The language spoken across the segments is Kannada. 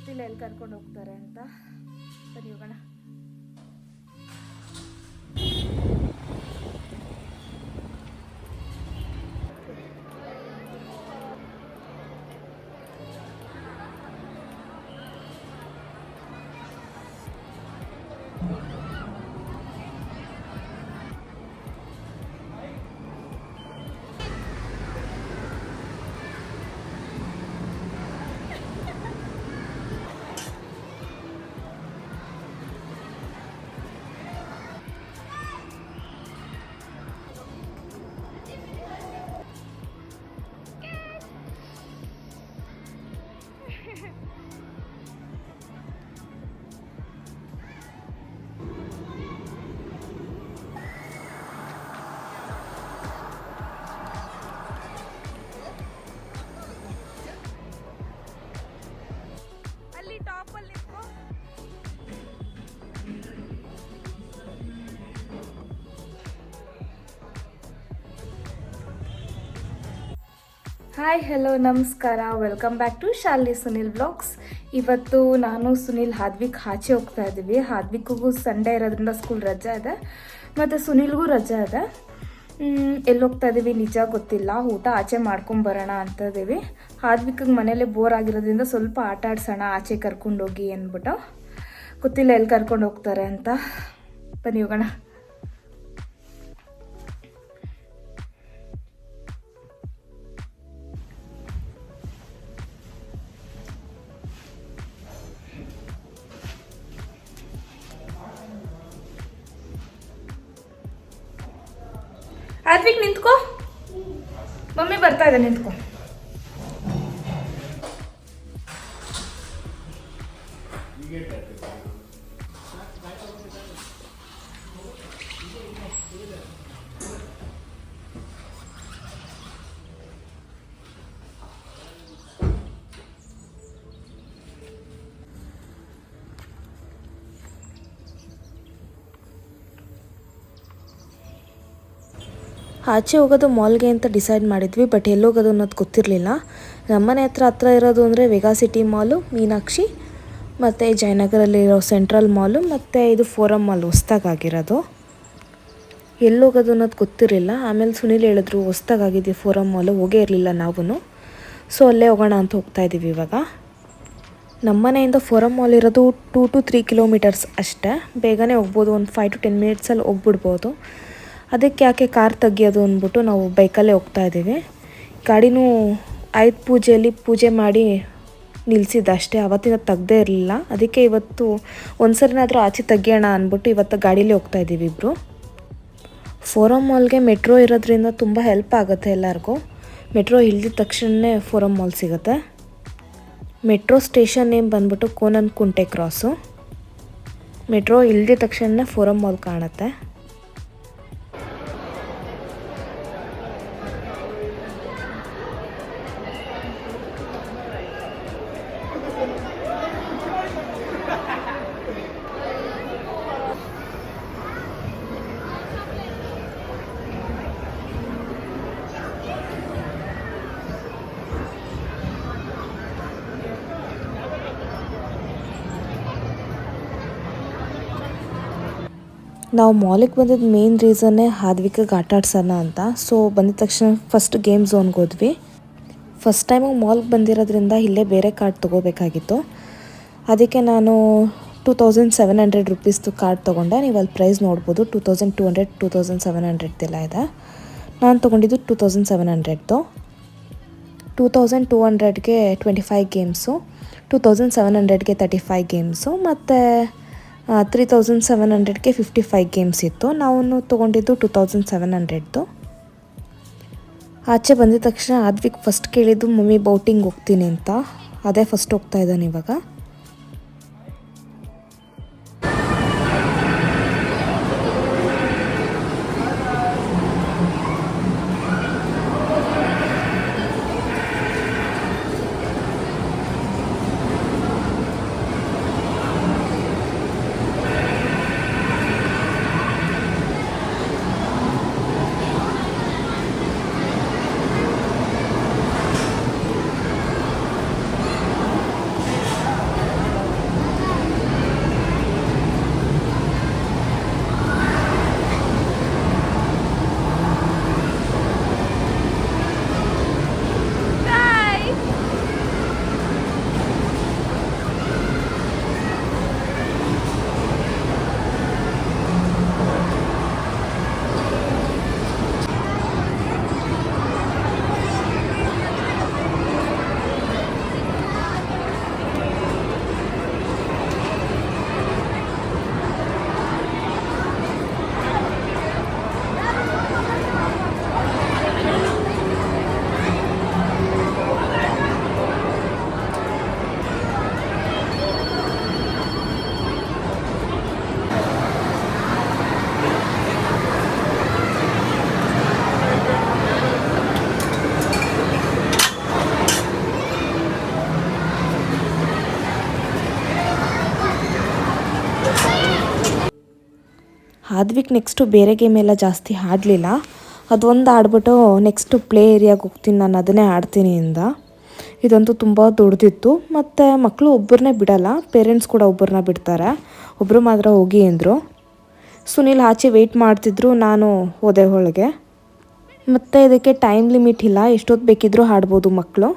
ಗೊತ್ತಿಲ್ಲ ಎಲ್ಲಿ ಕರ್ಕೊಂಡು ಹೋಗ್ತಾರೆ ಅಂತ. ಬನ್ನಿ ಹೋಗೋಣ. ಅಲ್ಲಿ ಟಾಪಲ್ಲಿ ನಿಂತ್ಕೋ. ಹಾಯ್, ಹಲೋ, ನಮಸ್ಕಾರ. Welcome back to Shalini Sunil vlogs. ಇವತ್ತು ನಾನು ಸುನಿಲ್ ಹಾದ್ವಿಕ್ ಆಚೆ ಹೋಗ್ತಾ ಇದ್ದೀವಿ. ಹಾದ್ವಿಕ್ಗೂ ಸಂಡೇ ಇರೋದ್ರಿಂದ ಸ್ಕೂಲ್ ರಜೆ ಇದೆ ಮತ್ತು ಸುನಿಲ್ಗೂ ರಜೆ ಇದೆ. ಎಲ್ಲಿ ಹೋಗ್ತಾ ಇದ್ದೀವಿ ನಿಜ ಗೊತ್ತಿಲ್ಲ. ಊಟ ಆಚೆ ಮಾಡ್ಕೊಂಬರೋಣ ಅಂತ ಇದ್ದೀವಿ. ಹಾದ್ವಿಕ್ಗೆ ಮನೇಲೆ ಬೋರ್ ಆಗಿರೋದ್ರಿಂದ ಸ್ವಲ್ಪ ಆಟ ಆಡ್ಸೋಣ, ಆಚೆ ಕರ್ಕೊಂಡೋಗಿ ಅಂದ್ಬಿಟ್ಟು. ಗೊತ್ತಿಲ್ಲ ಎಲ್ಲಿ ಕರ್ಕೊಂಡು ಹೋಗ್ತಾರೆ ಅಂತ. ಬನ್ನಿ ಹೋಗೋಣ. ಹಾದ್ವಿಕ್ ನಿಂತ್ಕೋ, ಮಮ್ಮಿ ಬರ್ತಾ ಇದೆ, ನಿಂತ್ಕೋ. ಆಚೆ ಹೋಗೋದು ಮಾಲ್ಗೆ ಅಂತ ಡಿಸೈಡ್ ಮಾಡಿದ್ವಿ, ಬಟ್ ಎಲ್ಲೋಗೋದು ಅನ್ನೋದು ಗೊತ್ತಿರಲಿಲ್ಲ. ನಮ್ಮನೆ ಹತ್ರ ಇರೋದು ಅಂದರೆ ವೆಗಾ ಸಿಟಿ ಮಾಲು, ಮೀನಾಕ್ಷಿ ಮತ್ತು ಜಯನಗರಲ್ಲಿರೋ ಸೆಂಟ್ರಲ್ ಮಾಲು ಮತ್ತು ಇದು ಫೋರಮ್ ಮಾಲ್ ಹೊಸ್ದಾಗಿರೋದು. ಎಲ್ಲೋಗೋದು ಅನ್ನೋದು ಗೊತ್ತಿರಲಿಲ್ಲ. ಆಮೇಲೆ ಸುನಿಲ್ ಹೇಳಿದ್ರು ಹೊಸ್ದಾಗಿದೆ ಫೋರಮ್ ಮಾಲು, ಹೋಗೇ ಇರಲಿಲ್ಲ ನಾವು. ಸೊ ಅಲ್ಲೇ ಹೋಗೋಣ ಅಂತ ಹೋಗ್ತಾಯಿದ್ದೀವಿ ಇವಾಗ. ನಮ್ಮನೆಯಿಂದ ಫೋರಮ್ ಮಾಲ್ ಇರೋದು 2 to 3 ಕಿಲೋಮೀಟರ್ಸ್ ಅಷ್ಟೇ. ಬೇಗನೆ ಹೋಗ್ಬೋದು, ಒಂದು 5 to 10 ಮಿನಿಟ್ಸಲ್ಲಿ ಹೋಗ್ಬಿಡ್ಬೋದು. ಅದಕ್ಕೆ ಯಾಕೆ ಕಾರ್ ತೆಗಿಯೋದು ಅಂದ್ಬಿಟ್ಟು ನಾವು ಬೈಕಲ್ಲೇ ಹೋಗ್ತಾಯಿದ್ದೀವಿ. ಗಾಡಿನೂ ಆಯುಧ ಪೂಜೆಯಲ್ಲಿ ಪೂಜೆ ಮಾಡಿ ನಿಲ್ಲಿಸಿದ್ದು ಅಷ್ಟೇ, ಅವತ್ತಿನ ತೆಗ್ದೇ ಇರಲಿಲ್ಲ. ಅದಕ್ಕೆ ಇವತ್ತು ಒಂದ್ಸರಿನಾದರೂ ಆಚೆ ತೆಗಿಯೋಣ ಅಂದ್ಬಿಟ್ಟು ಇವತ್ತು ಗಾಡೀಲೇ ಹೋಗ್ತಾಯಿದ್ದೀವಿ ಇಬ್ಬರು. ಫೋರಮ್ ಮಾಲ್ಗೆ ಮೆಟ್ರೋ ಇರೋದ್ರಿಂದ ತುಂಬ ಹೆಲ್ಪ್ ಆಗುತ್ತೆ ಎಲ್ಲರಿಗೂ. ಮೆಟ್ರೋ ಇಳಿದ ತಕ್ಷಣವೇ ಫೋರಮ್ ಮಾಲ್ ಸಿಗುತ್ತೆ. ಮೆಟ್ರೋ ಸ್ಟೇಷನ್ ನೇಮ್ ಬಂದ್ಬಿಟ್ಟು ಕೋನನ್ ಕುಂಟೆ ಕ್ರಾಸು. ಮೆಟ್ರೋ ಇಳಿದ ತಕ್ಷಣವೇ ಫೋರಮ್ ಮಾಲ್ ಕಾಣುತ್ತೆ. ನಾವು ಮಾಲಿಗೆ ಬಂದಿದ್ದು ಮೇನ್ ರೀಸನ್ನೇ ಹಾದ್ವಿಕ್ಗೆ ಆಟ ಆಡ್ಸೋಣ ಅಂತ. ಸೊ ಬಂದಿದ ತಕ್ಷಣ ಫಸ್ಟ್ ಗೇಮ್ ಝೋನ್ಗೆ ಹೋದ್ವಿ. ಫಸ್ಟ್ ಟೈಮು ಮಾಲ್ಗೆ ಬಂದಿರೋದ್ರಿಂದ ಇಲ್ಲೇ ಬೇರೆ ಕಾರ್ಡ್ ತೊಗೋಬೇಕಾಗಿತ್ತು. ಅದಕ್ಕೆ ನಾನು 2700 ರೂಪೀಸ್ದು ಕಾರ್ಡ್ ತೊಗೊಂಡೆ. ನೀವು ಅಲ್ಲಿ ಪ್ರೈಸ್ ನೋಡ್ಬೋದು, 2200, 2700 ಇದೆ. ನಾನು ತೊಗೊಂಡಿದ್ದು 2700ದು. 2200ಗೆ 25 ಗೇಮ್ಸು, 2700ಗೆ 35 ಗೇಮ್ಸು ಮತ್ತು 3700ಗೆ 55 ಗೇಮ್ಸ್ ಇತ್ತು. ನಾವು ತೊಗೊಂಡಿದ್ದು 2700ದು. ಆಚೆ ಬಂದಿದ ತಕ್ಷಣ ಹಾದ್ವಿಕ್ ಫಸ್ಟ್ ಕೇಳಿದ್ದು ಮಮ್ಮಿ ಬೌಟಿಂಗ್ ಹೋಗ್ತೀನಿ ಅಂತ. ಅದೇ ಫಸ್ಟ್ ಹೋಗ್ತಾ ಇದ್ದಾನೆ ಇವಾಗ. ಹಾದ್ವಿಕ್ ನೆಕ್ಸ್ಟು ಬೇರೆ ಗೇಮ್ ಎಲ್ಲ ಜಾಸ್ತಿ ಆಡಲಿಲ್ಲ. ಅದೊಂದು ಆಡ್ಬಿಟ್ಟು ನೆಕ್ಸ್ಟು ಪ್ಲೇ ಏರಿಯಾಗೆ ಹೋಗ್ತೀನಿ, ನಾನು ಅದನ್ನೇ ಆಡ್ತೀನಿ ಇಂದ. ಇದಂತೂ ತುಂಬ ದೊಡ್ಡದಿತ್ತು. ಮತ್ತು ಮಕ್ಕಳು ಒಬ್ಬರನ್ನೇ ಬಿಡಲ್ಲ, ಪೇರೆಂಟ್ಸ್ ಕೂಡ ಒಬ್ಬರನ್ನ ಬಿಡ್ತಾರೆ. ಒಬ್ಬರು ಮಾತ್ರ ಹೋಗಿ ಅಂದರು. ಸುನಿಲ್ ಆಚೆ ವೆಯ್ಟ್ ಮಾಡ್ತಿದ್ರು, ನಾನು ಹೋದೆ ಒಳಗೆ. ಮತ್ತು ಇದಕ್ಕೆ ಟೈಮ್ ಲಿಮಿಟ್ ಇಲ್ಲ, ಎಷ್ಟೊತ್ತು ಬೇಕಿದ್ರೂ ಆಡ್ಬೋದು ಮಕ್ಕಳು.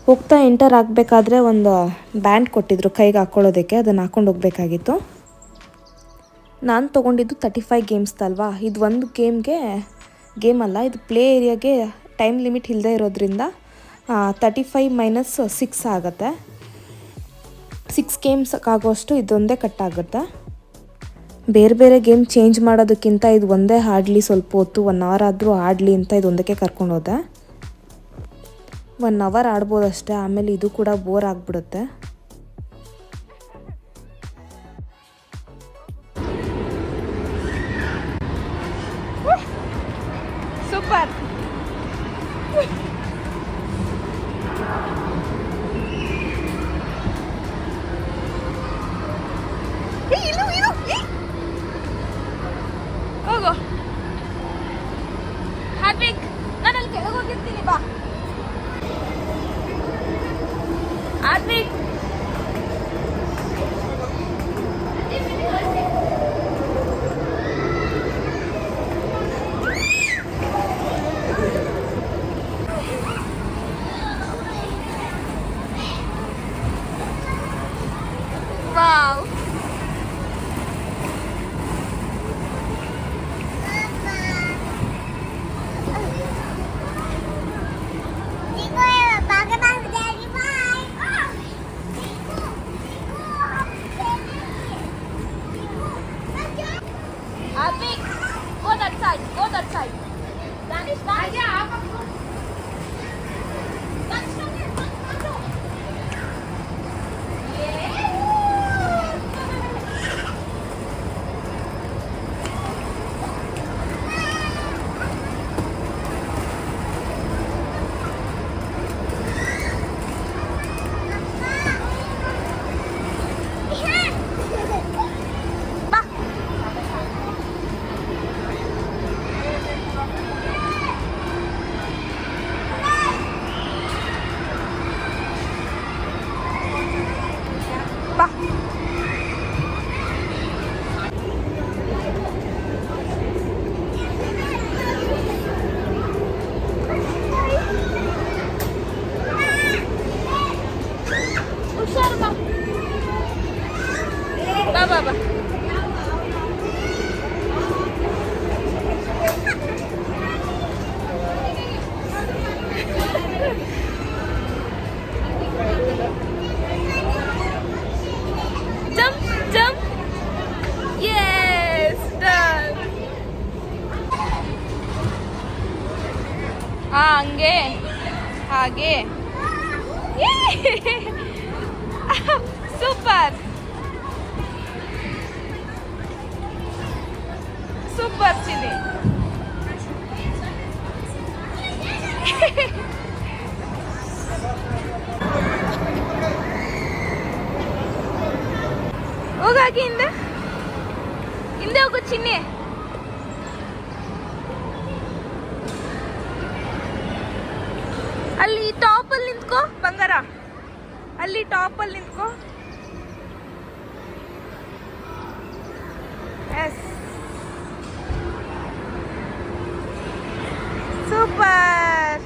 ಹೋಗ್ತಾ ಎಂಟರ್ ಆಗಬೇಕಾದ್ರೆ ಒಂದು ಬ್ಯಾಂಡ್ ಕೊಟ್ಟಿದ್ರು ಕೈಗೆ ಹಾಕ್ಕೊಳ್ಳೋದಕ್ಕೆ, ಅದನ್ನು ಹಾಕ್ಕೊಂಡು ಹೋಗ್ಬೇಕಾಗಿತ್ತು. ನಾನು ತೊಗೊಂಡಿದ್ದು 35 ಗೇಮ್ಸ್ ಅಲ್ವಾ, ಇದು ಒಂದು ಗೇಮ್ ಅಲ್ಲ, ಇದು ಪ್ಲೇ ಏರಿಯಾಗೆ ಟೈಮ್ ಲಿಮಿಟ್ ಇಲ್ಲದೆ ಇರೋದ್ರಿಂದ 35 - 6 ಆಗುತ್ತೆ. 6 ಗೇಮ್ಸ್ ಆಗುವಷ್ಟು ಇದೊಂದೇ ಕಟ್ಟಾಗುತ್ತೆ. ಬೇರೆ ಬೇರೆ ಗೇಮ್ ಚೇಂಜ್ ಮಾಡೋದಕ್ಕಿಂತ ಇದು ಒಂದೇ ಆಡಲಿ, ಸ್ವಲ್ಪ ಹೊತ್ತು 1 ಅವರ್ ಆದರೂ ಆಡಲಿ ಅಂತ ಇದೊಂದಕ್ಕೆ ಕರ್ಕೊಂಡು ಹೋದೆ. 1 ಅವರ್ ಆಡ್ಬೋದಷ್ಟೇ, ಆಮೇಲೆ ಇದು ಕೂಡ ಬೋರ್ ಆಗಿಬಿಡುತ್ತೆ. ಸೂಪರ್. ಹೋಗು ಹಾರ್ವಿಕ್, ನಾನು ಅಲ್ಲಿ ಕೆಳಗೆ ಹೋಗಿರ್ತೀನಿ, ಬಾ ಹಾರ್ವಿಕ್. Wow. Abik, go that side. Go that side. Danish, Danish. Baba. Jump. Yes, done. ಹಾಗೆ ಸೂಪರ್ ಚಿನ್ನಿ. ಹೋಗಾಗಿ ಹಿಂದೆ ಹೋಗು ಚಿನ್ನಿ. ಅಲ್ಲಿ ಟಾಪಲ್ಲಿ ನಿಂತ್ಕೋ ಬಂಗಾರ, ಅಲ್ಲಿ ಟಾಪಲ್ಲಿ ನಿಂತ್ಕೋ. Yes, super.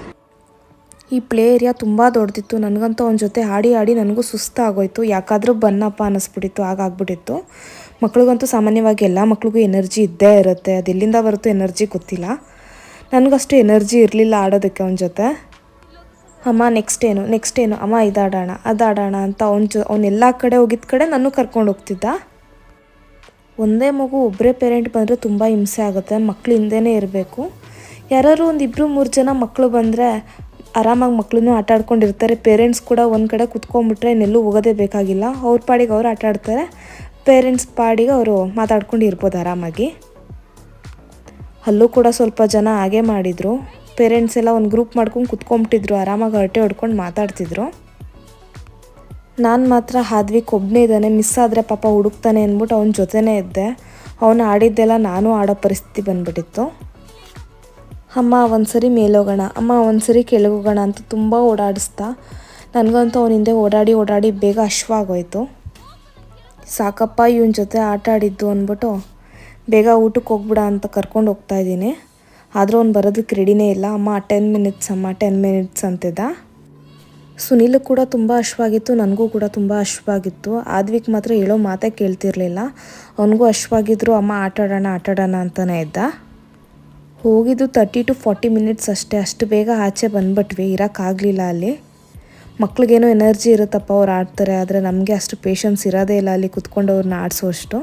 ಈ ಪ್ಲೇ ಏರಿಯಾ ತುಂಬ ದೊಡ್ಡದಿತ್ತು. ನನಗಂತೂ ಅವನ ಜೊತೆ ಆಡಿ ನನಗೂ ಸುಸ್ತಾಗೋಯ್ತು. ಯಾಕಾದರೂ ಬನ್ನಪ್ಪ ಅನ್ನಿಸ್ಬಿಟ್ಟಿತ್ತು, ಆಗಾಗ್ಬಿಟ್ಟಿತ್ತು. ಮಕ್ಳಿಗಂತೂ ಸಾಮಾನ್ಯವಾಗಿ ಎಲ್ಲ ಮಕ್ಳಿಗೂ ಎನರ್ಜಿ ಇದ್ದೇ ಇರುತ್ತೆ, ಅದು ಎಲ್ಲಿಂದ ಬರುತ್ತೋ ಎನರ್ಜಿ ಗೊತ್ತಿಲ್ಲ. ನನಗಷ್ಟು ಎನರ್ಜಿ ಇರಲಿಲ್ಲ ಆಡೋದಕ್ಕೆ ಅವನ ಜೊತೆ. ಅಮ್ಮ ನೆಕ್ಸ್ಟ್ ಏನು ಅಮ್ಮ ಇದಾಡೋಣ ಅದಾಡೋಣ ಅಂತ ಅವನೆಲ್ಲ ಕಡೆ ಹೋಗಿದ್ದ ಕಡೆ ನಾನು ಕರ್ಕೊಂಡು ಹೋಗ್ತಿದ್ದ. ಒಂದೇ ಮಗು ಒಬ್ಬರೇ ಪೇರೆಂಟ್ ಬಂದರೆ ತುಂಬ ಹಿಂಸೆ ಆಗುತ್ತೆ, ಮಕ್ಳು ಹಿಂದೆನೇ ಇರಬೇಕು. ಯಾರು ಒಂದು 2-3 ಜನ ಮಕ್ಕಳು ಬಂದರೆ ಆರಾಮಾಗಿ ಮಕ್ಕಳನ್ನೂ ಆಟ ಆಡ್ಕೊಂಡಿರ್ತಾರೆ. ಪೇರೆಂಟ್ಸ್ ಕೂಡ ಒಂದು ಕಡೆ ಕುತ್ಕೊಂಡ್ಬಿಟ್ರೆ ಇನ್ನೆಲ್ಲೂ ಹೋಗೋದೇ ಬೇಕಾಗಿಲ್ಲ, ಅವ್ರ ಪಾಡಿಗೆ ಅವ್ರು ಆಟ ಆಡ್ತಾರೆ, ಪೇರೆಂಟ್ಸ್ ಪಾಡಿಗೆ ಅವರು ಮಾತಾಡ್ಕೊಂಡು ಇರ್ಬೋದು ಆರಾಮಾಗಿ. ಅಲ್ಲೂ ಕೂಡ ಸ್ವಲ್ಪ ಜನ ಹಾಗೆ ಮಾಡಿದರು. ಪೇರೆಂಟ್ಸ್ ಎಲ್ಲ ಒಂದು ಗ್ರೂಪ್ ಮಾಡ್ಕೊಂಡು ಕುತ್ಕೊಂಬಿಟ್ಟಿದ್ರು, ಆರಾಮಾಗಿ ಹರಟೆ ಹೊಡ್ಕೊಂಡು ಮಾತಾಡ್ತಿದ್ರು. ನಾನು ಮಾತ್ರ ಹಾದ್ವಿಕ್ ಒಬ್ಬನೇ ಇದ್ದಾನೆ, ಮಿಸ್ ಆದರೆ ಪಾಪ ಹುಡುಕ್ತಾನೆ ಅಂದ್ಬಿಟ್ಟು ಅವನ ಜೊತೆನೇ ಇದ್ದೆ. ಅವನು ಆಡಿದ್ದೆಲ್ಲ ನಾನು ಆಡೋ ಪರಿಸ್ಥಿತಿ ಬಂದ್ಬಿಟ್ಟಿತ್ತು. ಅಮ್ಮ ಒಂದ್ಸರಿ ಮೇಲೋಗೋಣ, ಅಮ್ಮ ಒಂದ್ಸರಿ ಕೆಳಗೋಗೋಣ ಅಂತ ತುಂಬ ಓಡಾಡಿಸ್ತಾ. ನನಗಂತೂ ಅವನ ಹಿಂದೆ ಓಡಾಡಿ ಓಡಾಡಿ ಬೇಗ ಹಶ್ವಾಗೋಯ್ತು. ಸಾಕಪ್ಪ ಇವನ ಜೊತೆ ಆಟ ಆಡಿದ್ದು ಅಂದ್ಬಿಟ್ಟು ಬೇಗ ಊಟಕ್ಕೆ ಹೋಗ್ಬಿಡ ಅಂತ ಕರ್ಕೊಂಡು ಹೋಗ್ತಾಯಿದ್ದೀನಿ. ಆದರೂ ಅವ್ನು ಬರೋದಕ್ಕೆ ರೆಡಿನೇ ಇಲ್ಲ. ಅಮ್ಮ 10 ಮಿನಿಟ್ಸ್ ಅಮ್ಮ 10 ಮಿನಿಟ್ಸ್ ಅಂತಿದ್ದ. ಸುನಿಲ್ ಕೂಡ ತುಂಬ ಹಶ್ವಾಗಿತ್ತು, ನನಗೂ ಕೂಡ ತುಂಬ ಹಶ್ವಾಗಿತ್ತು. ಆದ್ವಿಕ್ ಮಾತ್ರ ಹೇಳೋ ಮಾತೇ ಕೇಳ್ತಿರ್ಲಿಲ್ಲ. ಅವನಿಗೂ ಹಶ್ವಾಗಿದ್ರು ಅಮ್ಮ ಆಟಾಡೋಣ ಅಂತಲೇ ಇದ್ದ. ಹೋಗಿದ್ದು 30 to 40 ಮಿನಿಟ್ಸ್ ಅಷ್ಟೇ. ಅಷ್ಟು ಬೇಗ ಆಚೆ ಬಂದ್ಬಿಟ್ವಿ, ಇರೋಕ್ಕಾಗಲಿಲ್ಲ ಅಲ್ಲಿ. ಮಕ್ಳಿಗೇನೋ ಎನರ್ಜಿ ಇರುತ್ತಪ್ಪ, ಅವ್ರು ಆಡ್ತಾರೆ. ಆದರೆ ನಮಗೆ ಅಷ್ಟು ಪೇಷನ್ಸ್ ಇರೋದೇ ಇಲ್ಲ ಅಲ್ಲಿ ಕುತ್ಕೊಂಡು ಅವ್ರನ್ನ ಆಡಿಸೋಷ್ಟು.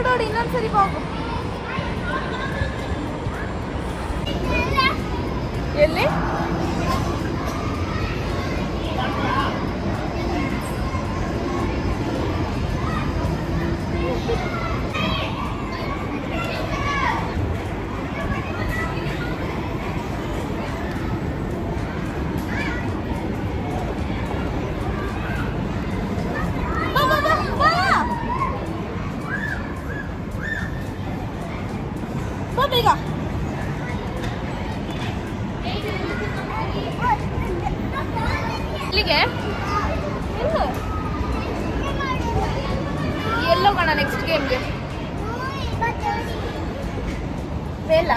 ನೋಡಿ ಇನ್ನೊಂದ್ಸರಿ ಹೋಗು. ಎಲ್ಲಿ ಬೇಗ ಇಲ್ಲಿಗೆ ಎಲ್ಲೋಗೋಣ ನೆಕ್ಸ್ಟ್ ಗೇಮ್ಗೆ? ಬೇಲ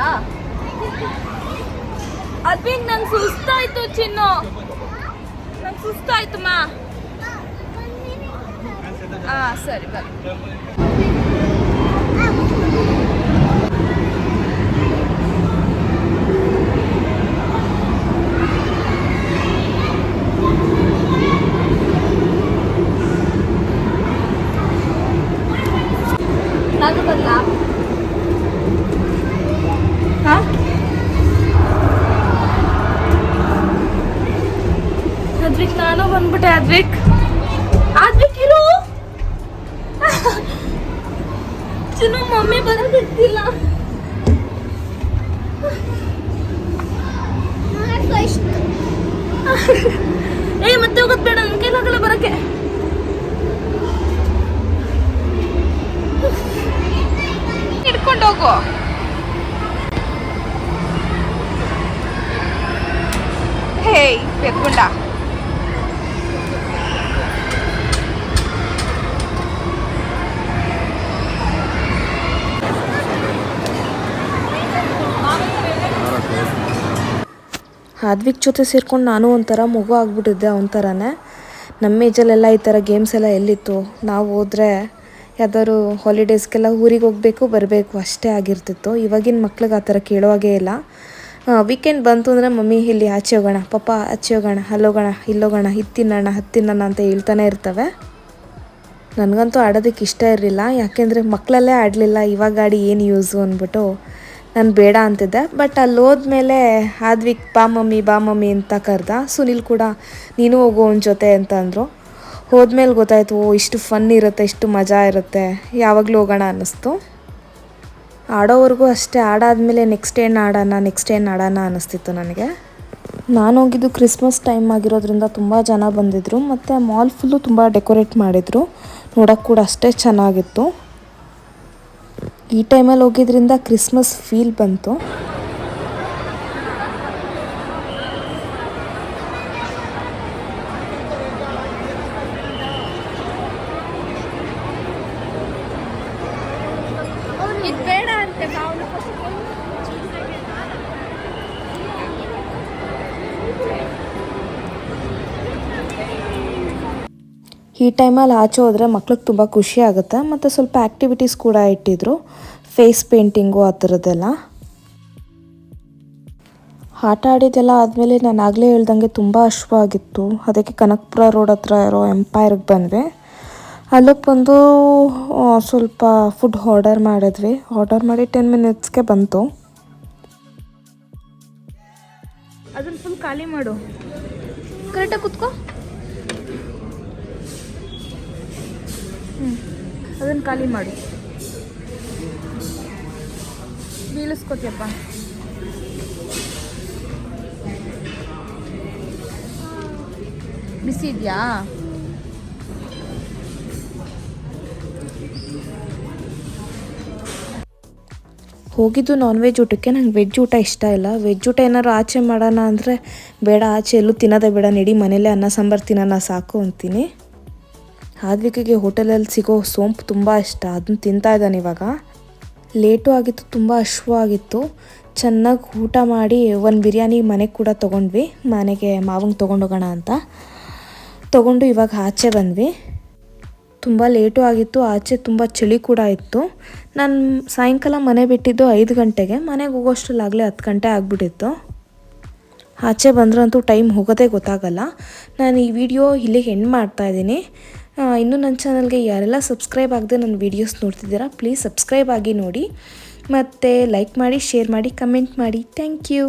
ಅದ್ಬಿಂಗ್ ನಂಗೆ ಸುಸ್ತಾಯ್ತು ಚಿನ್ನು, ನಂಗೆ ಸುಸ್ತಾಯ್ತು ಮಾ. ಸರಿ ಬರ. ನಾನು ಬರಲ್ಲ. ಅದ್ವಿಕ್ ನಾನು ಬಂದ್ಬಿಟ್ಟೆ. ಅದ್ವಿಕ್ ಇರು. ಚಿನ್ನು ಮಮ್ಮಿ ಬರೋದಿಲ್ಲ. ಮತ್ತೆ ಹೋಗೋದ್ ಬೇಡ, ನನ್ನ ಕೈಲಾಗಲ್ಲ ಬರಕ್ಕೆ. ಹಿಡ್ಕೊಂಡು ಹೋಗು. ಹೇಯ್ ಬೆಕ್ಕೊಂಡ. ಆದ್ವಿಕ್ ಜೊತೆ ಸೇರ್ಕೊಂಡು ನಾನು ಒಂಥರ ಮಗು ಆಗ್ಬಿಟ್ಟಿದ್ದೆ ಅವನ ಥರನೇ. ನಮ್ಮ ಏಜಲ್ಲೆಲ್ಲ ಈ ಥರ ಗೇಮ್ಸ್ ಎಲ್ಲ ಎಲ್ಲಿತ್ತು? ನಾವು ಹೋದರೆ ಯಾವ್ದಾದ್ರು ಹಾಲಿಡೇಸ್ಗೆಲ್ಲ ಊರಿಗೆ ಹೋಗಬೇಕು ಬರಬೇಕು ಅಷ್ಟೇ ಆಗಿರ್ತಿತ್ತು. ಇವಾಗಿನ ಮಕ್ಳಿಗೆ ಆ ಥರ ಕೇಳುವಾಗೇ ಇಲ್ಲ. ವೀಕೆಂಡ್ ಬಂತು ಅಂದರೆ ಮಮ್ಮಿ ಇಲ್ಲಿ ಆಚೆ ಹೋಗೋಣ, ಪಾಪ ಆಚೆ ಹೋಗೋಣ, ಅಲ್ಲೋಗೋಣ, ಇಲ್ಲೋಗೋಣ, ಹತ್ತಿನೋಣ ಅಂತ ಹೇಳ್ತಾನೆ ಇರ್ತವೆ. ನನಗಂತೂ ಆಡೋದಕ್ಕೆ ಇಷ್ಟ ಇರಲಿಲ್ಲ, ಯಾಕೆಂದರೆ ಮಕ್ಕಳಲ್ಲೇ ಆಡಲಿಲ್ಲ, ಇವಾಗ ಆಡಿ ಏನು ಯೂಸು ಅಂದ್ಬಿಟ್ಟು ನಾನು ಬೇಡ ಅಂತಿದ್ದೆ. ಬಟ್ ಅಲ್ಲಿ ಹೋದ್ಮೇಲೆ ಆದ್ವಿಕ್ ಬಾ ಮಮ್ಮಿ ಅಂತ ಕರೆದ. ಸುನಿಲ್ ಕೂಡ ನೀನು ಹೋಗು ಅವನ ಜೊತೆ ಅಂತ ಅಂದರು. ಹೋದ್ಮೇಲೆ ಗೊತ್ತಾಯಿತು, ಇಷ್ಟು ಫನ್ ಇರುತ್ತೆ, ಇಷ್ಟು ಮಜಾ ಇರುತ್ತೆ, ಯಾವಾಗಲೂ ಹೋಗೋಣ ಅನ್ನಿಸ್ತು. ಆಡೋವರೆಗೂ ಅಷ್ಟೇ. ಆಡಾದಮೇಲೆ ನೆಕ್ಸ್ಟ್ ಏನು ಆಡೋಣ ಅನ್ನಿಸ್ತಿತ್ತು ನನಗೆ. ನಾನು ಹೋಗಿದ್ದು ಕ್ರಿಸ್ಮಸ್ ಟೈಮ್ ಆಗಿರೋದ್ರಿಂದ ತುಂಬ ಜನ ಬಂದಿದ್ದರು. ಮತ್ತು ಮಾಲ್ ಫುಲ್ಲು ತುಂಬ ಡೆಕೋರೇಟ್ ಮಾಡಿದರು, ನೋಡೋಕ್ಕೆ ಕೂಡ ಅಷ್ಟೇ ಚೆನ್ನಾಗಿತ್ತು. ಈ ಟೈಮಲ್ಲಿ ಹೋಗಿದ್ರಿಂದ ಕ್ರಿಸ್ಮಸ್ ಫೀಲ್ ಬಂತು. ಇದು ಬೇಡ ಅಂತೆ. ಈ ಟೈಮಲ್ಲಿ ಆಚೆ ಹೋದರೆ ಮಕ್ಳಿಗೆ ತುಂಬ ಖುಷಿ ಆಗುತ್ತೆ. ಮತ್ತು ಸ್ವಲ್ಪ ಆ್ಯಕ್ಟಿವಿಟೀಸ್ ಕೂಡ ಇಟ್ಟಿದ್ರು, ಫೇಸ್ ಪೇಂಟಿಂಗು ಆ ಥರದ್ದೆಲ್ಲ. ಆಟ ಆಡಿದ್ದೆಲ್ಲ ಆದಮೇಲೆ ನಾನು ಆಗಲೇ ಹೇಳ್ದಂಗೆ ತುಂಬ ಹಶ್ವಾಗಿತ್ತು. ಅದಕ್ಕೆ ಕನಕಪುರ ರೋಡ್ ಹತ್ರ ಇರೋ ಎಂಪೈರ್ಗೆ ಬಂದ್ವಿ. ಅಲ್ಲಿಗೆ ಬಂದು ಸ್ವಲ್ಪ ಫುಡ್ ಆರ್ಡರ್ ಮಾಡಿ 10 ಮಿನಿಟ್ಸ್ಗೆ ಬಂತು. ಅದನ್ನು ಫುಲ್ ಖಾಲಿ ಮಾಡು, ಕರೆಕ್ಟಾಗಿ ಕುತ್ಕೋ. ಅದನ್ನು ಖಾಲಿ ಮಾಡು, ಬೀಳಿಸ್ಕೋತಿಯಪ್ಪ. ಬಿಸಿ ಇದೆಯಾ? ಹೋಗಿದ್ದು ನಾನ್ ವೆಜ್ ಊಟಕ್ಕೆ. ನಂಗೆ ವೆಜ್ ಊಟ ಇಷ್ಟ ಇಲ್ಲ. ವೆಜ್ ಊಟ ಏನಾದ್ರು ಆಚೆ ಮಾಡೋಣ ಅಂದರೆ ಬೇಡ, ಆಚೆ ಎಲ್ಲೂ ತಿನ್ನೋದೇ ಬೇಡ, ನಡಿ ಮನೇಲೇ ಅನ್ನ ಸಾಂಬಾರು ತಿನ್ನೋಣ ಸಾಕು ಅಂತೀನಿ. ಹಾದ್ವಿಕಿಗೆ ಹೋಟೆಲಲ್ಲಿ ಸಿಗೋ ಸೋಂಪು ತುಂಬ ಇಷ್ಟ, ಅದನ್ನ ತಿಂತಾ ಇದ್ದಾನೆ ಇವಾಗ. ಲೇಟು ಆಗಿತ್ತು, ತುಂಬ ಹಶ್ವಾಗಿತ್ತು. ಚೆನ್ನಾಗಿ ಊಟ ಮಾಡಿ ಒಂದು ಬಿರಿಯಾನಿ ಮನೆಗೆ ಕೂಡ ತೊಗೊಂಡ್ವಿ. ಮನೆಗೆ ಮಾವಂಗೆ ತೊಗೊಂಡೋಗೋಣ ಅಂತ ತೊಗೊಂಡು ಇವಾಗ ಆಚೆ ಬಂದ್ವಿ. ತುಂಬ ಲೇಟು ಆಗಿತ್ತು, ಆಚೆ ತುಂಬ ಚಳಿ ಕೂಡ ಇತ್ತು. ನಾನು ಸಾಯಂಕಾಲ ಮನೆ ಬಿಟ್ಟಿದ್ದು 5 ಗಂಟೆಗೆ, ಮನೆಗೆ ಹೋಗೋಷ್ಟರಲ್ಲಾಗಲೇ 10 ಗಂಟೆ ಆಗಿಬಿಟ್ಟಿತ್ತು. ಆಚೆ ಬಂದ್ರಂತೂ ಟೈಮ್ ಹೋಗೋದೇ ಗೊತ್ತಾಗಲ್ಲ. ನಾನು ಈ ವಿಡಿಯೋ ಇಲ್ಲಿಗೆ ಎಂಡ್ ಮಾಡ್ತಾಯಿದ್ದೀನಿ. ಇನ್ನೂ ನನ್ನ ಚಾನಲ್ಗೆ ಯಾರೆಲ್ಲ ಸಬ್ಸ್ಕ್ರೈಬ್ ಆಗದೆ ನನ್ನ ವೀಡಿಯೋಸ್ ನೋಡ್ತಿದ್ದೀರಾ, ಪ್ಲೀಸ್ ಸಬ್ಸ್ಕ್ರೈಬ್ ಆಗಿ ನೋಡಿ, ಮತ್ತು ಲೈಕ್ ಮಾಡಿ, ಶೇರ್ ಮಾಡಿ, ಕಮೆಂಟ್ ಮಾಡಿ. Thank you.